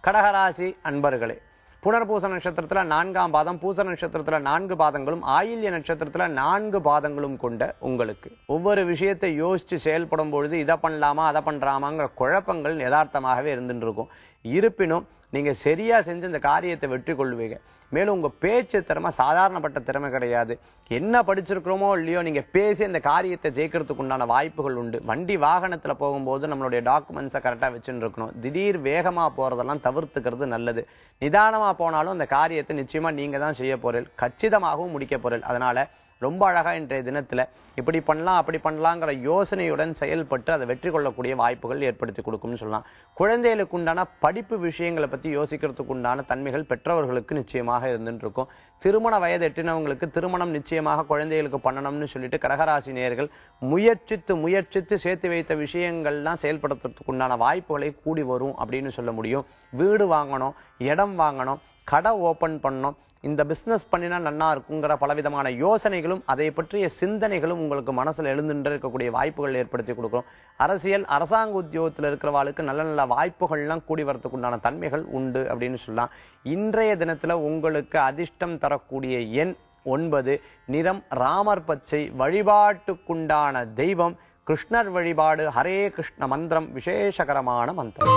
கடகராசி அன்பர்களே, புனர்பூச நட்சத்திரத்துல 4ஆம் பாதம், பூச நட்சத்திரத்துல 4 பாதங்களும், ஆயில்ய நட்சத்திரத்துல 4 பாதங்களும் கொண்ட உங்களுக்கு ஒவ்வொரு விஷயத்தை யோசிச்சு செயல்படும் பொழுது இதை பண்ணலாமா அதை பண்றாமாங்கிற குழப்பங்கள் யதார்த்தமாகவே இருந்துட்டு இருக்கும். இருப்பினும் நீங்க சரியா செஞ்சு இந்த காரியத்தை வெற்றி கொள்வீங்க. மேலும் உங்க பேச்சு திறமை சாதாரணப்பட்ட திறமை கிடையாது. என்ன படிச்சிருக்கிறோமோ இல்லையோ நீங்க பேசி இந்த காரியத்தை ஜெயிக்கிறதுக்கு உண்டான வாய்ப்புகள் உண்டு. வண்டி வாகனத்துல போகும்போது நம்மளுடைய டாக்குமெண்ட்ஸை கரெக்டா வச்சுட்டு இருக்கணும். திடீர் வேகமா போறதெல்லாம் தவிர்த்துக்கிறது நல்லது. நிதானமா போனாலும் அந்த காரியத்தை நிச்சயமா நீங்க தான் செய்ய போறீர்கள், கச்சிதமாகவும் முடிக்க போறீர்கள். அதனால ரொம்ப அழகா இன்றைய தினத்துல இப்படி பண்ணலாம் அப்படி பண்ணலாங்கிற யோசனையுடன் செயல்பட்டு அதை வெற்றி கொள்ளக்கூடிய வாய்ப்புகள் ஏற்படுத்தி கொடுக்கும்னு சொல்லலாம். குழந்தைகளுக்கு உண்டான படிப்பு விஷயங்களை பத்தி யோசிக்கிறதுக்கு உண்டான தன்மைகள் பெற்றவர்களுக்கு நிச்சயமாக இருந்துட்டு இருக்கும். திருமண வயது எட்டினவங்களுக்கு திருமணம் நிச்சயமாக குழந்தைகளுக்கு பண்ணணும்னு சொல்லிட்டு கடகராசி நேயர்கள் முயற்சித்து சேர்த்து வைத்த விஷயங்கள்லாம் செயல்படுத்துறதுக்கு உண்டான வாய்ப்புகளை கூடி வரும் அப்படின்னு சொல்ல முடியும். வீடு வாங்கணும், இடம் வாங்கணும், கடை ஓபன் பண்ணணும், இந்த பிசினஸ் பண்ணினா நன்னா இருக்குங்கிற பலவிதமான யோசனைகளும் அதை பற்றிய சிந்தனைகளும் உங்களுக்கு மனசுல எழுந்துட்டு இருக்கக்கூடிய வாய்ப்புகள் ஏற்படுத்தி கொடுக்கும். அரசியல் அரசாங்க உத்தியோகத்தில் இருக்கிறவாளுக்கு நல்ல நல்ல வாய்ப்புகள்லாம் கூடி வரத்துக்கு உண்டான தன்மைகள் உண்டு அப்படின்னு சொல்லலாம். இன்றைய தினத்துல உங்களுக்கு அதிர்ஷ்டம் தரக்கூடிய எண் 9, நிறம் ராமர் பச்சை, வழிபாட்டுக்குண்டான தெய்வம் கிருஷ்ணர் வழிபாடு. ஹரே கிருஷ்ண மந்திரம் விசேஷகரமான மந்திரம்.